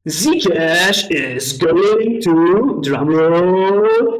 Zcash is going to, drumroll,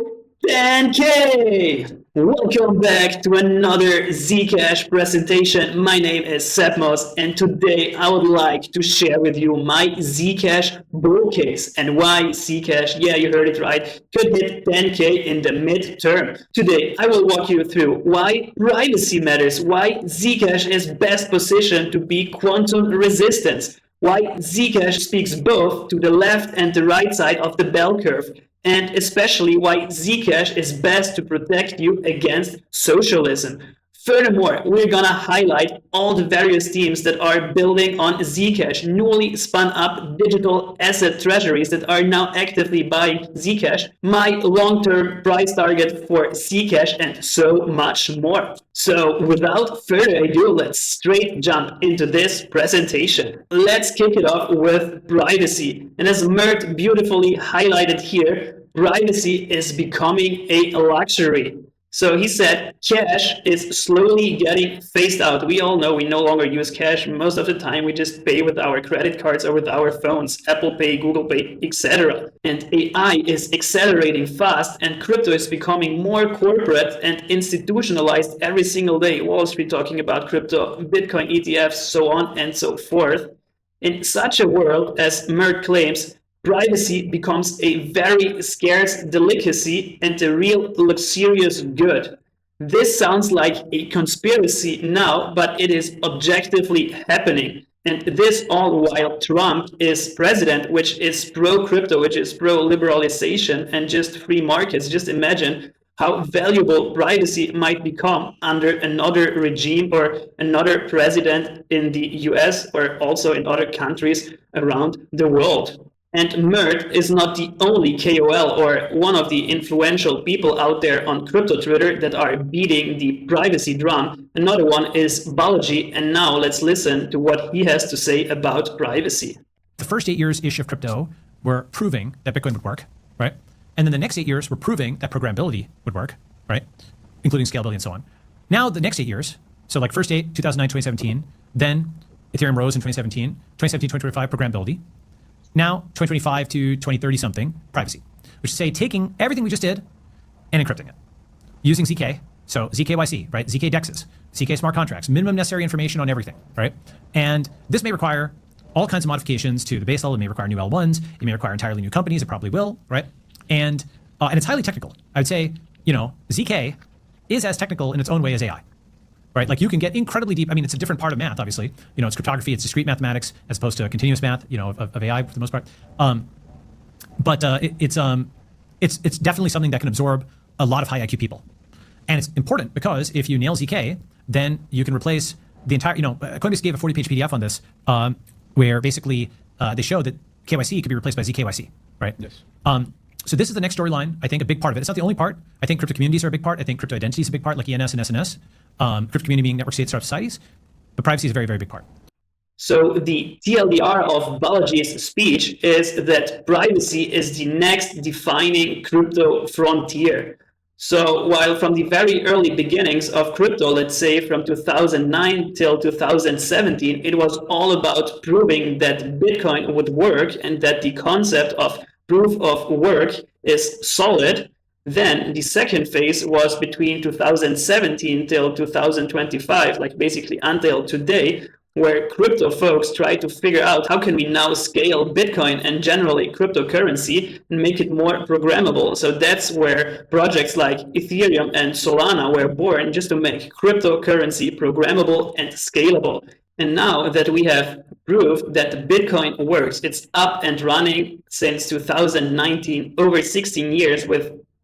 10K! Welcome back to another Zcash presentation. My name is 𝗬𝗵𝘁, and today I would like to share with you my Zcash bull case and why Zcash, yeah, you heard it right, could hit 10K in the midterm. Today I will walk you through why privacy matters, why Zcash is best positioned to be quantum resistant, why Zcash speaks both to the left and the right side of the bell curve, and especially why Zcash is best to protect you against socialism. Furthermore, we're gonna highlight all the various teams that are building on Zcash, newly spun up digital asset treasuries that are now actively buying Zcash, my long-term price target for Zcash, and so much more. So without further ado, let's straight jump into this presentation. Let's kick it off with privacy. And as Mert beautifully highlighted here, privacy is becoming a luxury. So he said cash is slowly getting phased out. We all know we no longer use cash. Most of the time we just pay with our credit cards or with our phones, Apple Pay, Google Pay, etc. And AI is accelerating fast, and crypto is becoming more corporate and institutionalized every single day. Wall Street talking about crypto, Bitcoin ETFs, so on and so forth. In such a world, as Mert claims, privacy becomes a very scarce delicacy and a real luxurious good. This sounds like a conspiracy now, but it is objectively happening. And this all while Trump is president, which is pro-crypto, which is pro-liberalization and just free markets. Just imagine how valuable privacy might become under another regime or another president in the US or also in other countries around the world. And Mert is not the only KOL or one of the influential people out there on crypto Twitter that are beating the privacy drum. Another one is Balaji, and now let's listen to what he has to say about privacy. The first 8 years-ish of crypto were proving that Bitcoin would work, right? And then the next 8 years were proving that programmability would work, right? Including scalability and so on. Now the next 8 years, so like first 8, 2009, 2017, then Ethereum rose in 2017, 2017, 2025, programmability. Now, 2025 to 2030 something, privacy, which is say taking everything we just did and encrypting it using ZK. So 𝗬𝗂, right? ZK dexes, ZK smart contracts, minimum necessary information on everything, right? And this may require all kinds of modifications to the base level. It may require new L1s. It may require entirely new companies. It probably will, right? And it's highly technical. I would say, ZK is as technical in its own way as AI. Right, like you can get incredibly deep. I mean, it's a different part of math, obviously. It's cryptography, it's discrete mathematics as opposed to continuous math, of AI for the most part. But it's definitely something that can absorb a lot of high IQ people, and it's important because if you nail ZK, then you can replace the entire. Coinbase gave a 40-page PDF on this, where basically they showed that 𝗬𝗂 could be replaced by 𝗬𝗂, right? Yes. So this is the next storyline. I think a big part of it. It's not the only part. I think crypto communities are a big part. I think crypto identity is a big part, like ENS and SNS. Crypto community being network state startup societies, but privacy is a very, very big part. So the TLDR of Balaji's speech is that privacy is the next defining crypto frontier. So while from the very early beginnings of crypto, let's say from 2009 till 2017, it was all about proving that Bitcoin would work and that the concept of proof of work is solid. Then the second phase was between 2017 till 2025, like basically until today, where crypto folks try to figure out how can we now scale Bitcoin and generally cryptocurrency and make it more programmable. So that's where projects like Ethereum and Solana were born, just to make cryptocurrency programmable and scalable. And now that we have proved that Bitcoin works, it's up and running since 2019, over 16 years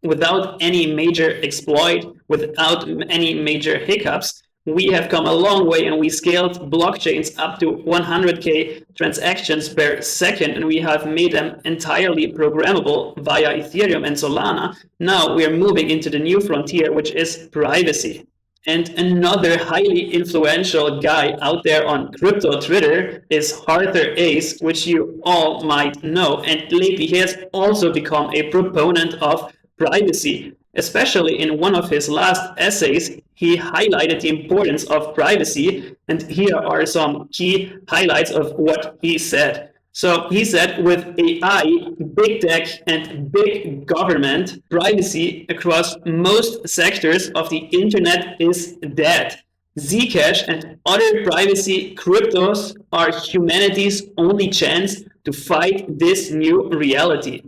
without any major exploit, without any major hiccups. We have come a long way, and we scaled blockchains up to 100K transactions per second, and we have made them entirely programmable via Ethereum and Solana. Now we are moving into the new frontier, which is privacy. And another highly influential guy out there on crypto Twitter is 𝗪𝗲, which you all might know. And lately he has also become a proponent of privacy. Especially in one of his last essays, he highlighted the importance of privacy, and here are some key highlights of what he said. So he said, with AI, big tech, and big government, privacy across most sectors of the internet is dead. Zcash and other privacy cryptos are humanity's only chance to fight this new reality.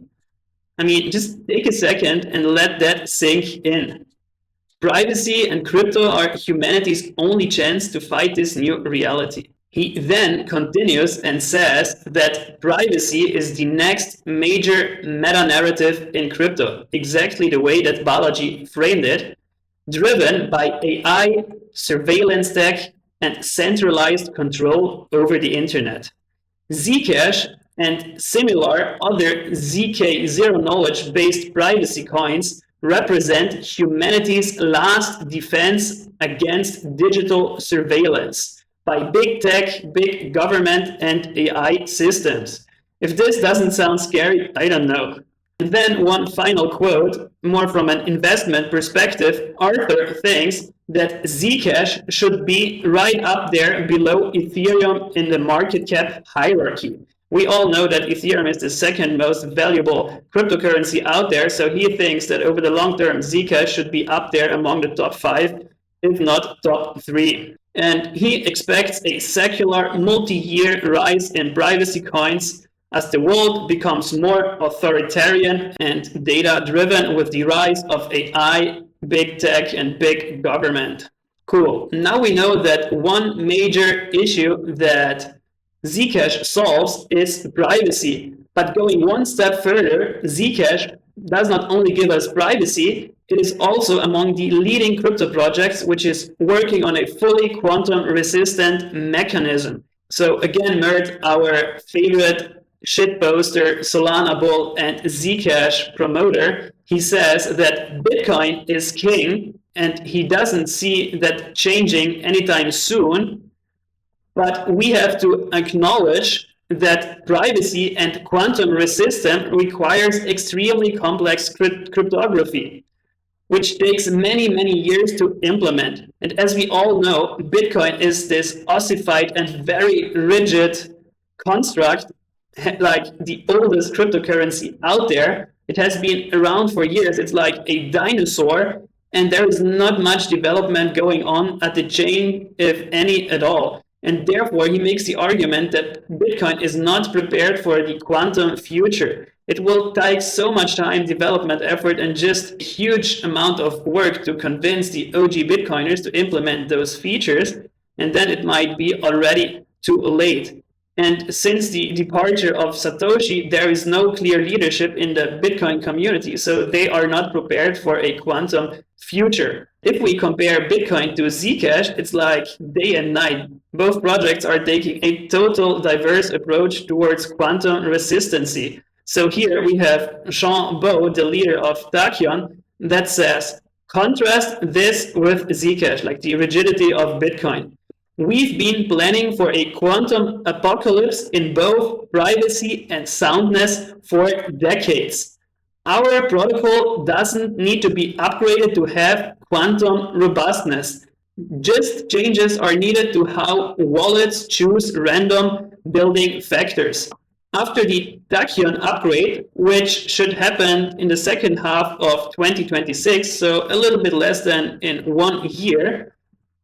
I mean, just take a second and let that sink in. Privacy and crypto are humanity's only chance to fight this new reality. He then continues and says that privacy is the next major meta-narrative in crypto, exactly the way that Balaji framed it, driven by AI, surveillance tech, and centralized control over the internet. Zcash and similar other ZK zero-knowledge-based privacy coins represent humanity's last defense against digital surveillance by big tech, big government, and AI systems. If this doesn't sound scary, I don't know. And then one final quote, more from an investment perspective. Arthur thinks that Zcash should be right up there below Ethereum in the market cap hierarchy. We all know that Ethereum is the second most valuable cryptocurrency out there, so he thinks that over the long term, Zcash should be up there among the top 5, if not top 3. And he expects a secular multi-year rise in privacy coins as the world becomes more authoritarian and data-driven with the rise of AI, big tech, and big government. Cool. Now we know that one major issue that Zcash solves is privacy. But going one step further, Zcash does not only give us privacy, it is also among the leading crypto projects which is working on a fully quantum-resistant mechanism. So again, Mert, our favorite shitposter, Solana Bull, and Zcash promoter, he says that Bitcoin is king, and he doesn't see that changing anytime soon. But we have to acknowledge that privacy and quantum resistance requires extremely complex cryptography, which takes many, many years to implement. And as we all know, Bitcoin is this ossified and very rigid construct, like the oldest cryptocurrency out there. It has been around for years. It's like a dinosaur, and there is not much development going on at the chain, if any at all. And therefore, he makes the argument that Bitcoin is not prepared for the quantum future. It will take so much time, development effort, and just a huge amount of work to convince the OG Bitcoiners to implement those features. And then it might be already too late. And since the departure of Satoshi, there is no clear leadership in the Bitcoin community. So they are not prepared for a quantum future. If we compare Bitcoin to Zcash, it's like day and night. Both projects are taking a total diverse approach towards quantum resistancy. So here we have 𝗬𝗶, the leader of Tachyon, that says, contrast this with Zcash, like the rigidity of Bitcoin. We've been planning for a quantum apocalypse in both privacy and soundness for decades. Our protocol doesn't need to be upgraded to have quantum robustness. Just changes are needed to how wallets choose random building factors. After the Tachyon upgrade, which should happen in the second half of 2026, so a little bit less than in 1 year,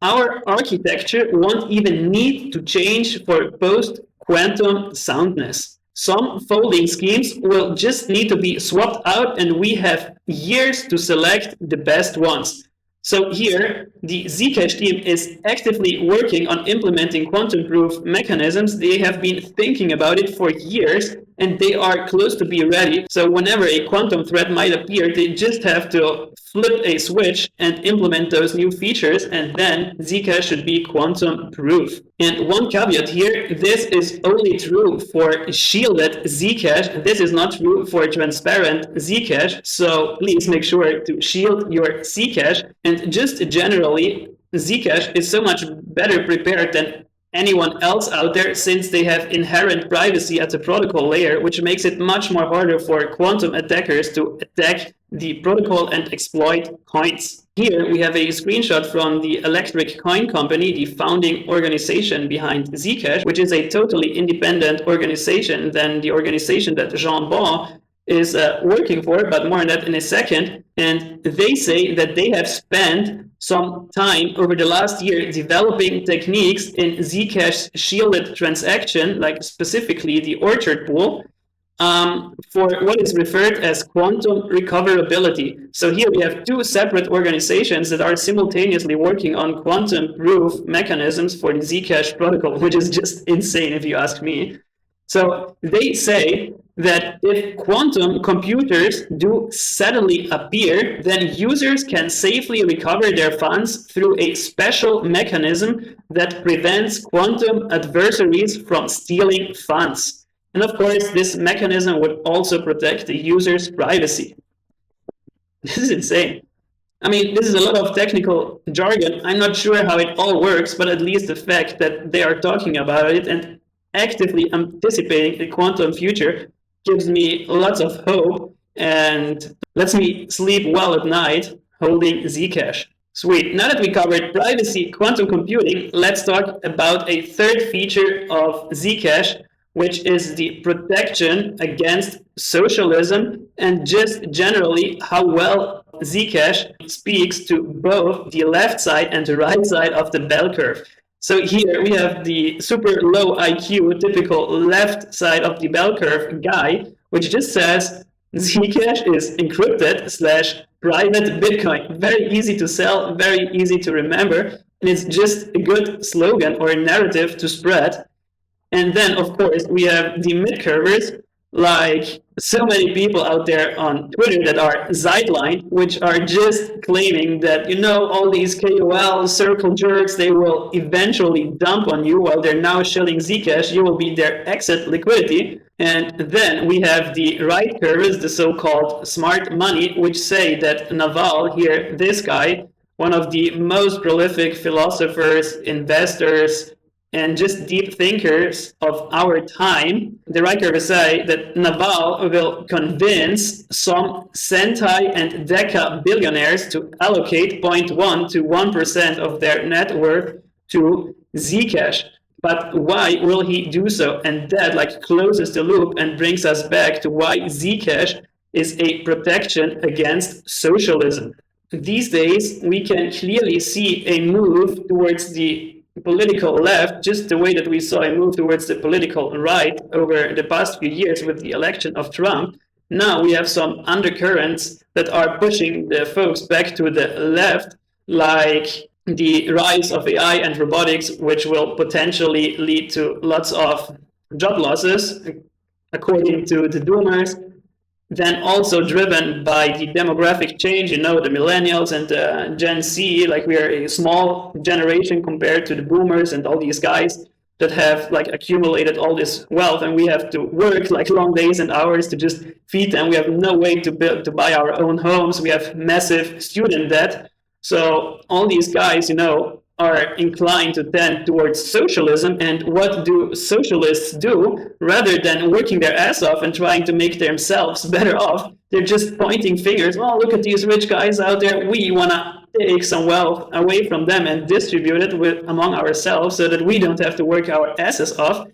our architecture won't even need to change for post-quantum soundness. Some folding schemes will just need to be swapped out, and we have years to select the best ones. So here, the Zcash team is actively working on implementing quantum-proof mechanisms. They have been thinking about it for years, and they are close to be ready. So whenever a quantum threat might appear, they just have to flip a switch and implement those new features, and then Zcash should be quantum-proof. And one caveat here, this is only true for shielded Zcash. This is not true for transparent Zcash, so please make sure to shield your Zcash. And just generally, Zcash is so much better prepared than anyone else out there, since they have inherent privacy at the protocol layer, which makes it much more harder for quantum attackers to attack the protocol and exploit coins. Here we have a screenshot from the Electric Coin Company, the founding organization behind Zcash, which is a totally independent organization than the organization that 𝗬𝗵𝘁 is working for, but more on that in a second. And they say that they have spent some time over the last year developing techniques in Zcash shielded transaction, like specifically the orchard pool, for what is referred as quantum recoverability. So here we have two separate organizations that are simultaneously working on quantum proof mechanisms for the Zcash protocol, which is just insane if you ask me. So they say that if quantum computers do suddenly appear, then users can safely recover their funds through a special mechanism that prevents quantum adversaries from stealing funds. And of course, this mechanism would also protect the user's privacy. This is insane. I mean, this is a lot of technical jargon. I'm not sure how it all works, but at least the fact that they are talking about it and actively anticipating the quantum future gives me lots of hope and lets me sleep well at night holding Zcash. Sweet. Now that we covered privacy, quantum computing, let's talk about a third feature of Zcash, which is the protection against socialism and just generally how well Zcash speaks to both the left side and the right side of the bell curve. So here we have the super low IQ, typical left side of the bell curve guy, which just says Zcash is encrypted / private Bitcoin. Very easy to sell, very easy to remember, and it's just a good slogan or narrative to spread. And then, of course, we have the mid-curvers, like so many people out there on Twitter that are sidelined, which are just claiming that, you know, all these KOL circle jerks, they will eventually dump on you while they're now shilling Zcash. You will be their exit liquidity. And then we have the right curvers, the so-called smart money, which say that Naval here, this guy, one of the most prolific philosophers, investors, and just deep thinkers of our time, the right curve say that Naval will convince some centi and deca billionaires to allocate 0.1 to 1% of their net worth to Zcash. But why will he do so? And that like closes the loop and brings us back to why Zcash is a protection against socialism. These days, we can clearly see a move towards the political left, just the way that we saw a move towards the political right over the past few years with the election of Trump. Now we have some undercurrents that are pushing the folks back to the left, like the rise of AI and robotics, which will potentially lead to lots of job losses, according to the doomers. Then also driven by the demographic change, you know, the millennials and the Gen Z, like we are a small generation compared to the boomers and all these guys that have like accumulated all this wealth, and we have to work like long days and hours to just feed them. We have no way to buy our own homes. We have massive student debt. So all these guys, you know, are inclined to tend towards socialism. And what do socialists do? Rather than working their ass off and trying to make themselves better off, they're just pointing fingers. Oh, look at these rich guys out there. We want to take some wealth away from them and distribute it among ourselves so that we don't have to work our asses off.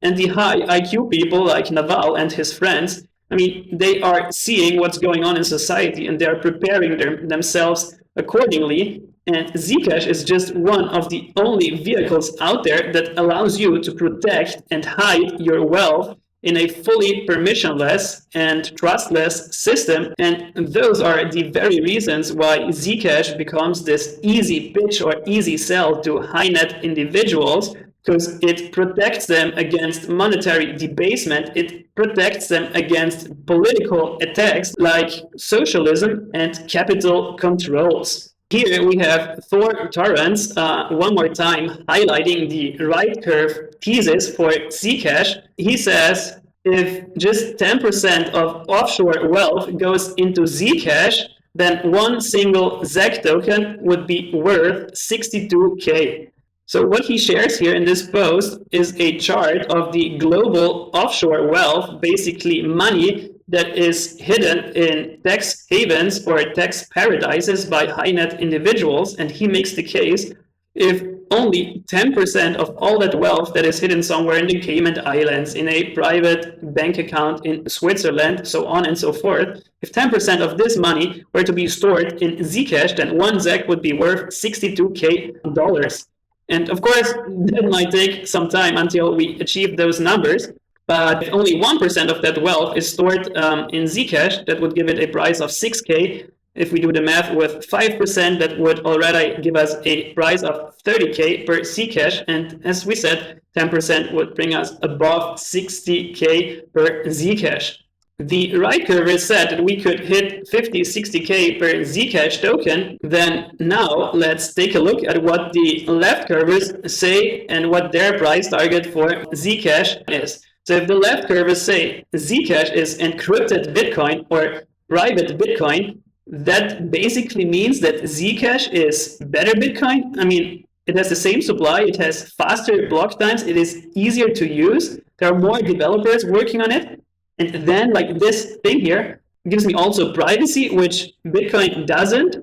And the high IQ people like Naval and his friends, I mean, they are seeing what's going on in society and they're preparing themselves accordingly. And Zcash is just one of the only vehicles out there that allows you to protect and hide your wealth in a fully permissionless and trustless system. And those are the very reasons why Zcash becomes this easy pitch or easy sell to high net individuals, because it protects them against monetary debasement. It protects them against political attacks like socialism and capital controls. Here we have Thor Torrance one more time highlighting the right curve thesis for Zcash. He says if just 10% of offshore wealth goes into Zcash, then one single ZEC token would be worth 62K. So what he shares here in this post is a chart of the global offshore wealth, basically money that is hidden in tax havens or tax paradises by high net individuals. And he makes the case, if only 10% of all that wealth that is hidden somewhere in the Cayman Islands, in a private bank account in Switzerland, so on and so forth, if 10% of this money were to be stored in Zcash, then one ZEC would be worth $62,000. And of course, that might take some time until we achieve those numbers. But if only 1% of that wealth is stored in Zcash, that would give it a price of 6K. If we do the math with 5%, that would already give us a price of 30K per Zcash. And as we said, 10% would bring us above 60K per Zcash. The right curve said that we could hit 50, 60K per Zcash token. Then now let's take a look at what the left curves say and what their price target for Zcash is. So if the left curves say Zcash is encrypted Bitcoin or private Bitcoin, that basically means that Zcash is better Bitcoin. I mean, it has the same supply, it has faster block times, it is easier to use, there are more developers working on it. And then like this thing here gives me also privacy, which Bitcoin doesn't.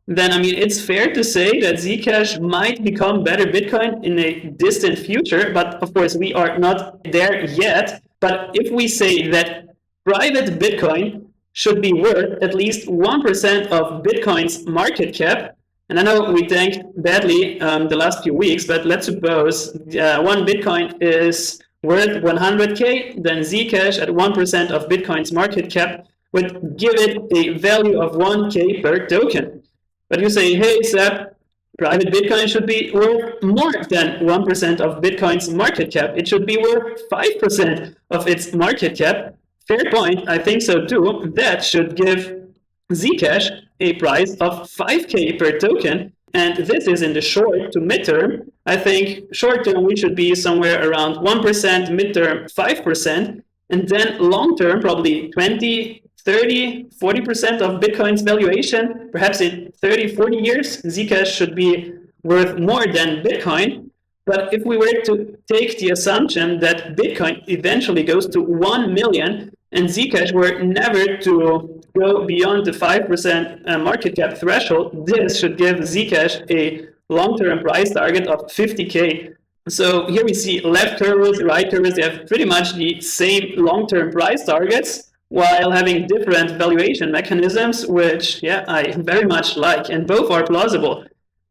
Then, I mean, it's fair to say that Zcash might become better Bitcoin in a distant future, but of course we are not there yet. But if we say that private Bitcoin should be worth at least 1% of Bitcoin's market cap, and I know we tanked badly the last few weeks, but let's suppose one Bitcoin is worth 100K, then Zcash at 1% of Bitcoin's market cap would give it a value of 1K per token. But you say, hey, Seb, private Bitcoin should be worth more than 1% of Bitcoin's market cap. It should be worth 5% of its market cap. Fair point, I think so too. That should give Zcash a price of 5K per token. And this is in the short to midterm. I think short term we should be somewhere around 1%, midterm 5%, and then long term probably 20, 30, 40% of Bitcoin's valuation. Perhaps in 30, 40 years, Zcash should be worth more than Bitcoin. But if we were to take the assumption that Bitcoin eventually goes to 1 million and Zcash were never to go beyond the 5% market cap threshold, this should give Zcash a long-term price target of 50K. So here we see left curves, right curves, they have pretty much the same long-term price targets while having different valuation mechanisms, which, yeah, I very much like, and both are plausible.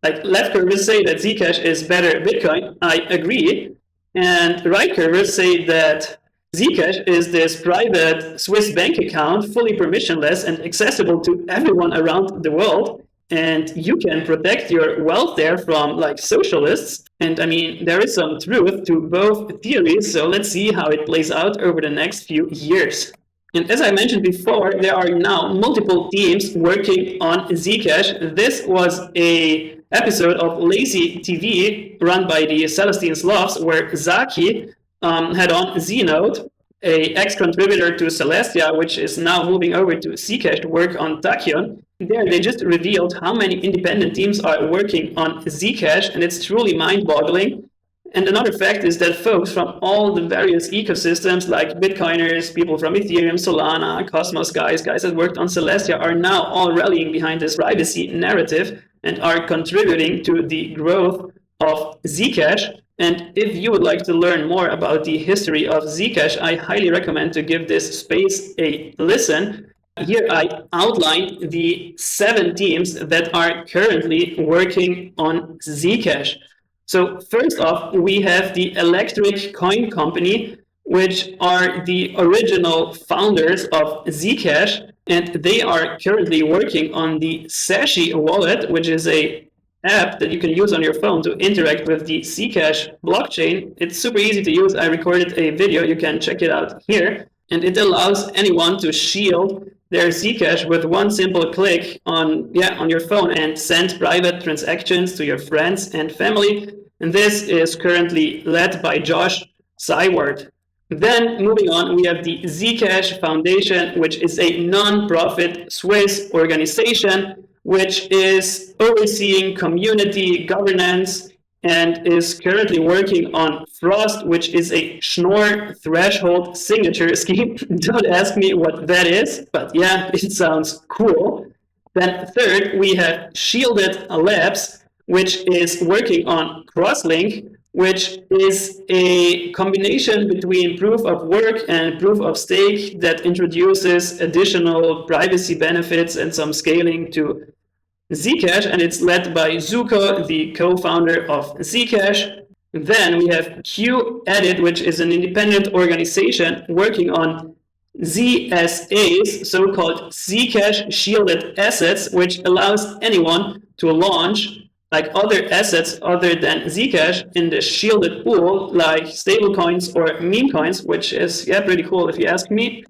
Like left curves say that Zcash is better Bitcoin, I agree, and right curves say that Zcash is this private Swiss bank account, fully permissionless and accessible to everyone around the world. And you can protect your wealth there from like socialists. And I mean, there is some truth to both theories. So let's see how it plays out over the next few years. And as I mentioned before, there are now multiple teams working on Zcash. This was an episode of Lazy TV run by the Celestine Slavs, where 𝗧𝗫 had on Znode, a ex-contributor to Celestia, which is now moving over to Zcash to work on Tachyon. There, they just revealed how many independent teams are working on Zcash, and it's truly mind-boggling. And another fact is that folks from all the various ecosystems, like Bitcoiners, people from Ethereum, Solana, Cosmos guys that worked on Celestia, are now all rallying behind this privacy narrative and are contributing to the growth of Zcash. And if you would like to learn more about the history of Zcash, I highly recommend to give this space a listen. Here I outline the 7 teams that are currently working on Zcash. So first off, we have the Electric Coin Company, which are the original founders of Zcash, and they are currently working on the 𝗬𝗫ci wallet, which is a app that you can use on your phone to interact with the Zcash blockchain. It's super easy to use. I recorded a video, you can check it out here. And it allows anyone to shield their Zcash with one simple click on your phone and send private transactions to your friends and family. And this is currently led by 𝗧𝗫. Then moving on, we have the Zcash Foundation, which is a non-profit Swiss organization which is overseeing community governance and is currently working on Frost, which is a Schnorr threshold signature scheme. Don't ask me what that is, but yeah, it sounds cool. Then third, we have Shielded Labs, which is working on Crosslink, which is a combination between proof of work and proof of stake that introduces additional privacy benefits and some scaling to Zcash, and it's led by 𝗬𝗂, the co-founder of Zcash. Then we have QEdit, which is an independent organization working on ZSAs, so-called Zcash shielded assets, which allows anyone to launch like other assets other than Zcash in the shielded pool, like stablecoins or meme coins, which is pretty cool if you ask me.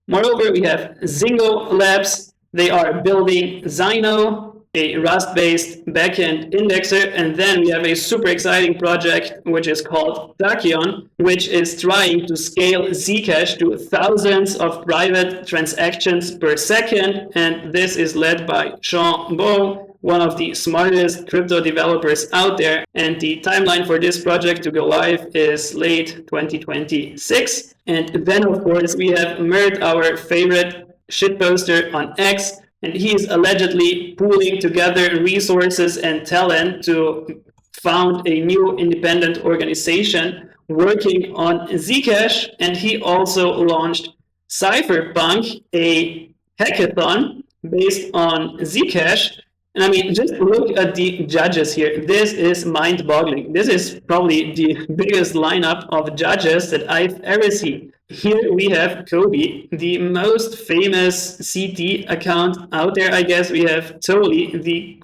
Moreover, we have Zingo Labs. They are building Zyno, a Rust-based backend indexer, and then we have a super exciting project which is called Tachyon, which is trying to scale Zcash to thousands of private transactions per second, and this is led by 𝗬𝗶𝗺𝗀, one of the smartest crypto developers out there, and the timeline for this project to go live is late 2026. And then, of course, we have Mert, our favorite shitposter on X, and he is allegedly pooling together resources and talent to found a new independent organization working on Zcash, and he also launched Cypherpunk, a hackathon based on Zcash. And I mean, just look at the judges here. This is mind-boggling. This is probably the biggest lineup of judges that I've ever seen. Here we have Kobe, the most famous CT account out there, I guess. We have 𝗬𝗨, the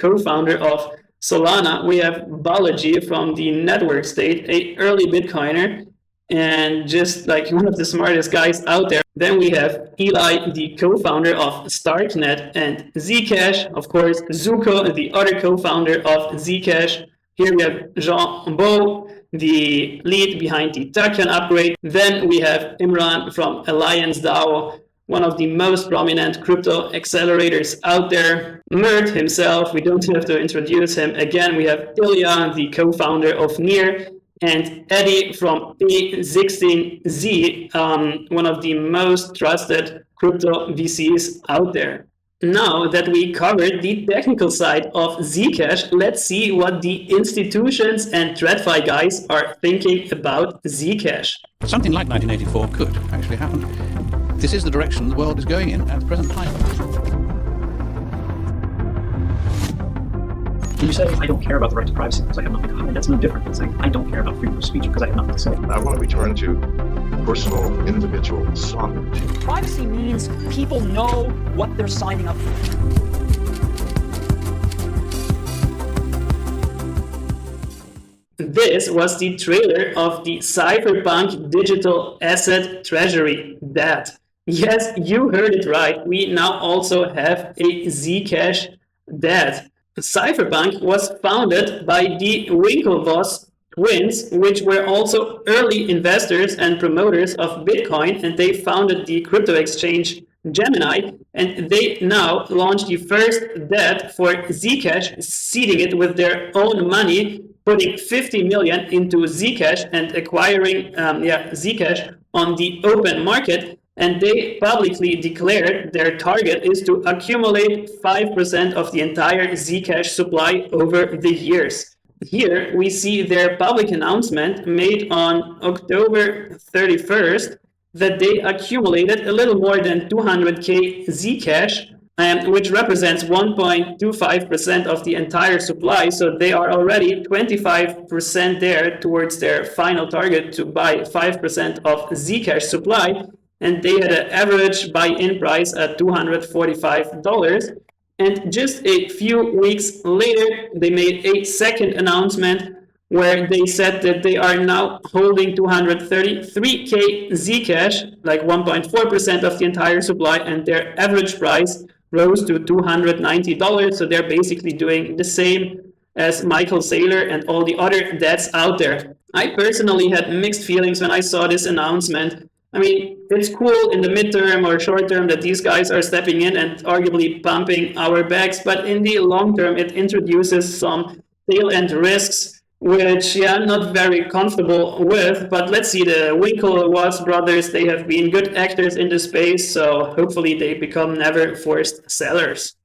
co-founder of Solana. We have Balaji from the network state, a early Bitcoiner, and just like one of the smartest guys out there. Then we have Eli, the co-founder of Starknet and Zcash. Of course, 𝗬𝗂, the other co-founder of Zcash. Here we have 𝗬𝗶𝗺𝗏, the lead behind the Tachyon upgrade. Then we have Imran from Alliance DAO, one of the most prominent crypto accelerators out there. Mert himself, we don't have to introduce him again. We have Ilya, the co-founder of Near, and Eddie from A16Z, one of the most trusted crypto VCs out there. Now that we covered the technical side of Zcash, let's see what the institutions and TradFi guys are thinking about Zcash. Something like 1984 could actually happen. This is the direction the world is going in at the present time. You say, I don't care about the right to privacy because I have nothing to hide. That's no different than saying, I don't care about freedom of speech because I have nothing to say. I want to return to personal, individual sovereignty. Privacy means people know what they're signing up for. This was the trailer of the Cypherpunk digital asset treasury DAT. Yes, you heard it right. We now also have a Zcash DAT. Cypherpunk was founded by the Winklevoss twins, which were also early investors and promoters of Bitcoin, and they founded the crypto exchange Gemini, and they now launched the first DAT for Zcash, seeding it with their own money, putting 50 million into Zcash and acquiring Zcash on the open market. And they publicly declared their target is to accumulate 5% of the entire Zcash supply over the years. Here we see their public announcement made on October 31st that they accumulated a little more than 200k Zcash, which represents 1.25% of the entire supply. So they are already 25% there towards their final target to buy 5% of Zcash supply. And they had an average buy-in price at $245. And just a few weeks later, they made a second announcement where they said that they are now holding 233k Zcash, like 1.4% of the entire supply, and their average price rose to $290. So they're basically doing the same as Michael Saylor and all the other DATs out there. I personally had mixed feelings when I saw this announcement. I mean, it's cool in the midterm or short term that these guys are stepping in and arguably pumping our backs, but in the long term, it introduces some tail end risks, which I'm not very comfortable with. But let's see, the Winklevoss brothers, they have been good actors in the space, so hopefully they become never forced sellers.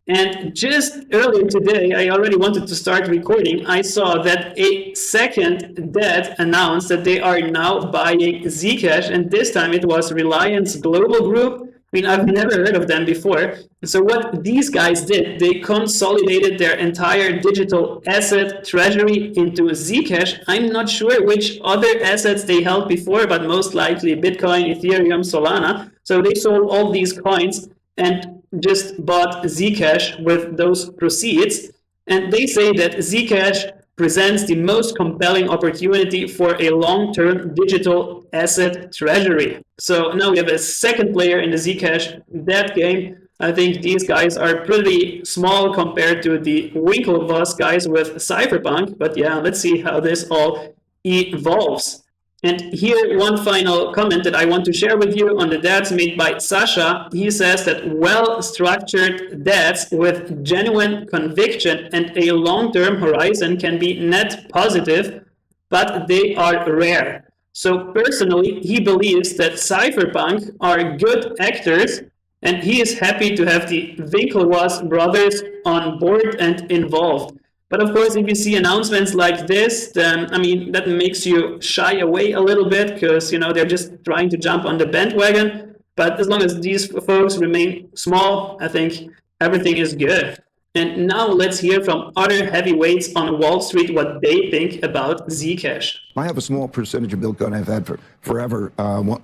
And just earlier today, I already wanted to start recording. I saw that a second debt announced that they are now buying Zcash, and this time it was Reliance Global Group. I mean, I've never heard of them before. So what these guys did, they consolidated their entire digital asset treasury into Zcash. I'm not sure which other assets they held before, but most likely Bitcoin, Ethereum, Solana. So they sold all these coins and just bought Zcash with those proceeds. And they say that Zcash presents the most compelling opportunity for a long-term digital asset treasury. So now we have a second player in the Zcash debt game. I think these guys are pretty small compared to the Winklevoss guys with Cypherpunk. But yeah, let's see how this all evolves. And here, one final comment that I want to share with you on the debts made by Sasha. He says that well-structured debts with genuine conviction and a long-term horizon can be net positive, but they are rare. So personally, he believes that Cypherpunk are good actors, and he is happy to have the Winklevoss brothers on board and involved. But of course, if you see announcements like this, then, I mean, that makes you shy away a little bit because, you know, they're just trying to jump on the bandwagon. But as long as these folks remain small, I think everything is good. And now let's hear from other heavyweights on Wall Street what they think about Zcash. I have a small percentage of Bitcoin I've had for forever,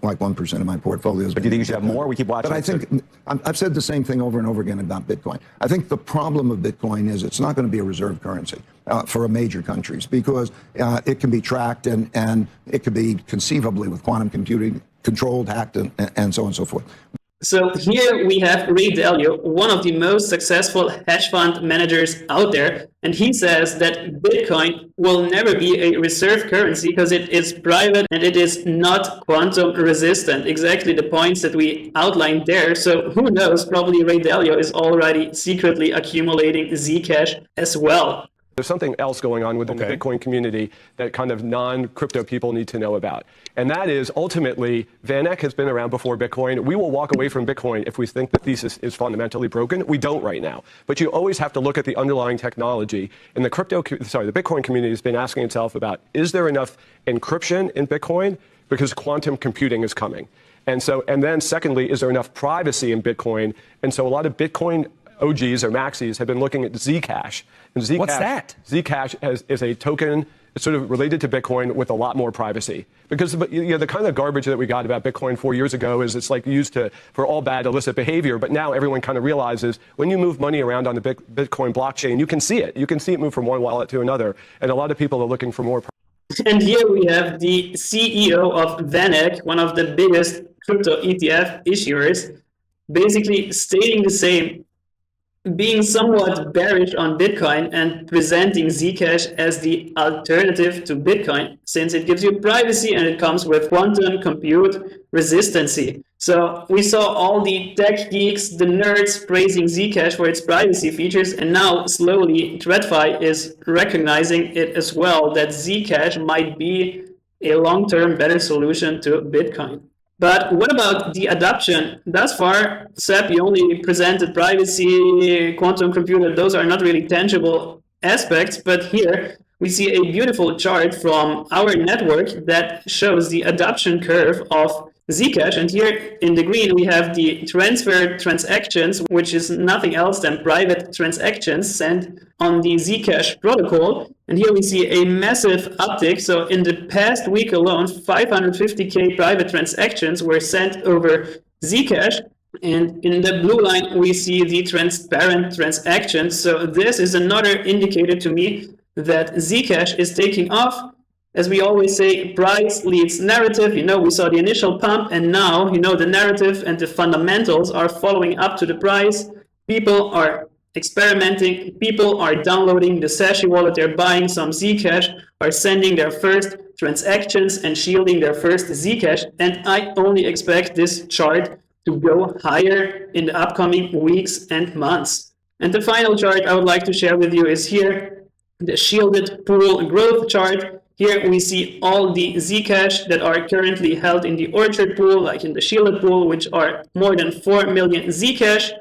like 1% of my portfolios. But do you think you should have more? We keep watching. But I think I've said the same thing over and over again about Bitcoin. I think the problem of Bitcoin is it's not going to be a reserve currency for major countries because it can be tracked and it could be conceivably with quantum computing controlled, hacked, and so on and so forth. So here we have 𝗬𝗪, one of the most successful hedge fund managers out there. And he says that Bitcoin will never be a reserve currency because it is private and it is not quantum resistant. Exactly the points that we outlined there. So who knows, probably 𝗬𝗪 is already secretly accumulating Zcash as well. There's something else going on within the Bitcoin community that kind of non-crypto people need to know about. And that is ultimately, Van Eck has been around before Bitcoin. We will walk away from Bitcoin if we think the thesis is fundamentally broken. We don't right now. But you always have to look at the underlying technology. And the Bitcoin community has been asking itself about, is there enough encryption in Bitcoin? Because quantum computing is coming. And then secondly, is there enough privacy in Bitcoin? And so a lot of Bitcoin OGs or maxis have been looking at Zcash. And Zcash, what's that? Zcash is a token sort of related to Bitcoin with a lot more privacy. Because the kind of garbage that we got about Bitcoin 4 years ago is it's like used for all bad illicit behavior. But now everyone kind of realizes when you move money around on the Bitcoin blockchain, you can see it. You can see it move from one wallet to another. And a lot of people are looking for more. And here we have the CEO of Van Eck, one of the biggest crypto ETF issuers, basically stating the same, being somewhat bearish on Bitcoin and presenting Zcash as the alternative to Bitcoin, since it gives you privacy and it comes with quantum compute resistancy. So we saw all the tech geeks, the nerds praising Zcash for its privacy features, and now slowly TradFi is recognizing it as well, that Zcash might be a long-term better solution to Bitcoin. But what about the adoption? Thus far, Seb, you only presented privacy, quantum computer. Those are not really tangible aspects. But here we see a beautiful chart from our network that shows the adoption curve of Zcash. And here in the green, we have the transfer transactions, which is nothing else than private transactions sent on the Zcash protocol. And here we see a massive uptick. So in the past week alone, 550K private transactions were sent over Zcash. And in the blue line, we see the transparent transactions. So this is another indicator to me that Zcash is taking off. As we always say, price leads narrative. We saw the initial pump, and now, the narrative and the fundamentals are following up to the price. People are experimenting. People are downloading the 𝗧𝗶𝗺𝗀 wallet. They're buying some Zcash, are sending their first transactions and shielding their first Zcash. And I only expect this chart to go higher in the upcoming weeks and months. And the final chart I would like to share with you is here. the shielded pool growth chart. Here we see all the Zcash that are currently held in the orchard pool, like in the shielded pool, which are more than 4 million Zcash.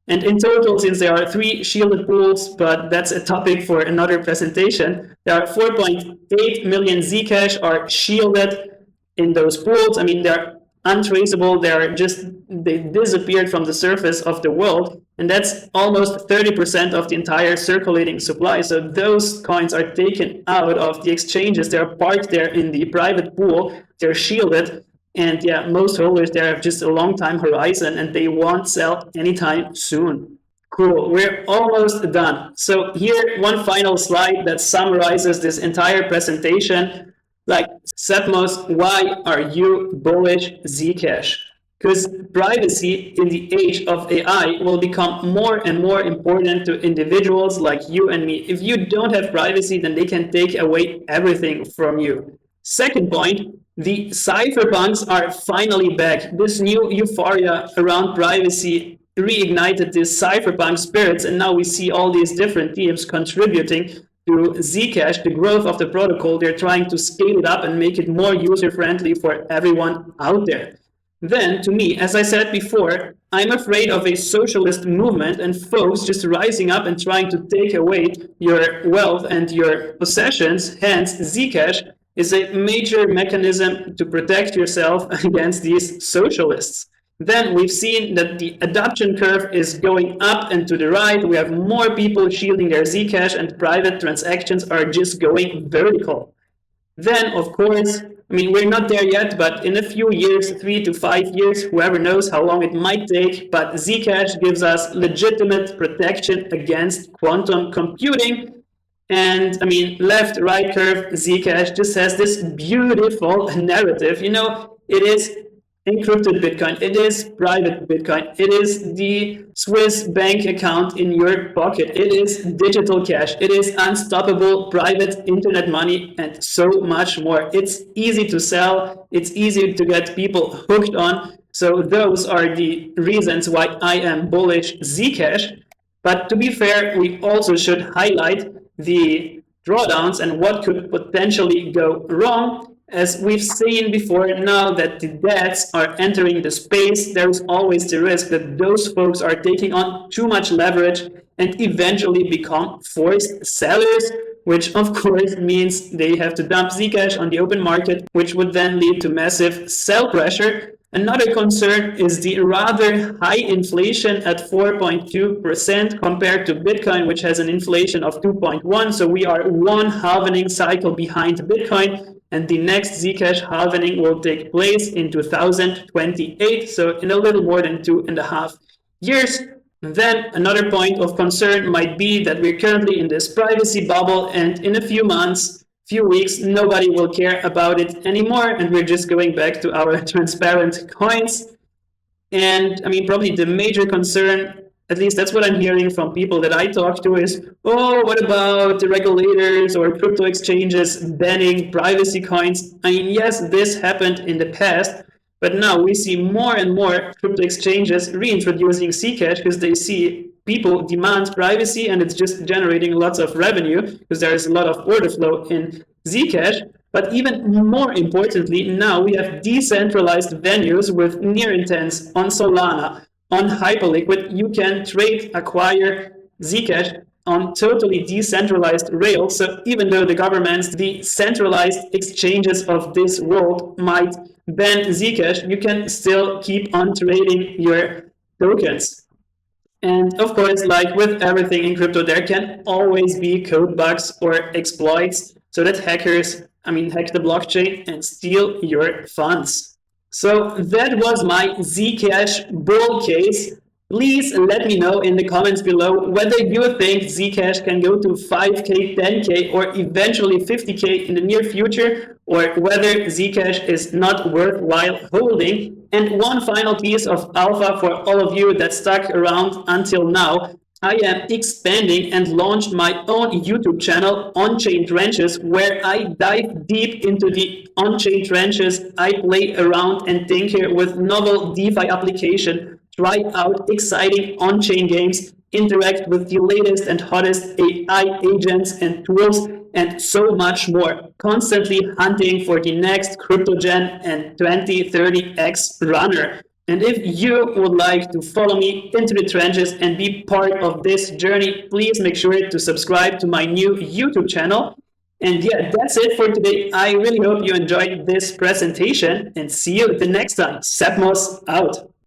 And in total, since there are 3 shielded pools, but that's a topic for another presentation, there are 4.8 million Zcash are shielded in those pools. I mean, they're untraceable. They disappeared from the surface of the world. And that's almost 30% of the entire circulating supply. So those coins are taken out of the exchanges. They're parked there in the private pool. They're shielded. And yeah, most holders there have just a long time horizon and they won't sell anytime soon. Cool, we're almost done. So here, one final slide that summarizes this entire presentation. Like, 𝗬𝗵, why are you bullish Zcash? Because privacy in the age of AI will become more and more important to individuals like you and me. If you don't have privacy, then they can take away everything from you. Second point, the cypherpunks are finally back. This new euphoria around privacy reignited these cypherpunk spirits, and now we see all these different teams contributing to Zcash, the growth of the protocol. They're trying to scale it up and make it more user-friendly for everyone out there. Then, to me, as I said before, I'm afraid of a socialist movement and folks just rising up and trying to take away your wealth and your possessions. Hence, Zcash is a major mechanism to protect yourself against these socialists. Then we've seen that the adoption curve is going up and to the right. We have more people shielding their Zcash and private transactions are just going vertical. Then, of course, I mean, we're not there yet, but in a few years, 3 to 5 years, whoever knows how long it might take, but Zcash gives us legitimate protection against quantum computing. And I mean, left, right curve, Zcash just has this beautiful narrative. You know, it is encrypted Bitcoin, it is private Bitcoin, it is the Swiss bank account in your pocket, it is digital cash, it is unstoppable private internet money, and so much more. It's easy to sell, it's easy to get people hooked on. So those are the reasons why I am bullish Zcash. But to be fair, we also should highlight the drawdowns and what could potentially go wrong. As we've seen before, now that the debts are entering the space, there's always the risk that those folks are taking on too much leverage and eventually become forced sellers, which of course means they have to dump Zcash on the open market, which would then lead to massive sell pressure. Another concern is the rather high inflation at 4.2% compared to Bitcoin, which has an inflation of 2.1. So we are one halvening cycle behind Bitcoin. And the next Zcash halvening will take place in 2028, so in a little more than 2.5 years. Then another point of concern might be that we're currently in this privacy bubble, and in a few months, few weeks, nobody will care about it anymore, and we're just going back to our transparent coins. And I mean, probably the major concern, at least that's what I'm hearing from people that I talk to, is, oh, what about the regulators or crypto exchanges banning privacy coins? I mean, yes, this happened in the past, but now we see more and more crypto exchanges reintroducing Zcash because they see people demand privacy and it's just generating lots of revenue because there is a lot of order flow in Zcash. But even more importantly, now we have decentralized venues with near intents on Solana, on Hyperliquid. You can trade, acquire Zcash on totally decentralized rails. So even though the governments, the centralized exchanges of this world might ban Zcash, you can still keep on trading your tokens. And of course, like with everything in crypto, there can always be code bugs or exploits so that hackers, hack the blockchain and steal your funds. So that was my Zcash bull case. Please let me know in the comments below whether you think Zcash can go to 5K, 10K, or eventually 50K in the near future, or whether Zcash is not worthwhile holding. And one final piece of alpha for all of you that stuck around until now. I am expanding and launched my own YouTube channel, On-Chain Trenches, where I dive deep into the on-chain trenches. I play around and tinker with novel DeFi application, try out exciting on-chain games, interact with the latest and hottest AI agents and tools, and so much more, constantly hunting for the next CryptoGen and 2030X runner. And if you would like to follow me into the trenches and be part of this journey, please make sure to subscribe to my new YouTube channel. And yeah, that's it for today. I really hope you enjoyed this presentation, and see you the next time. 𝗧𝗵𝘁 out.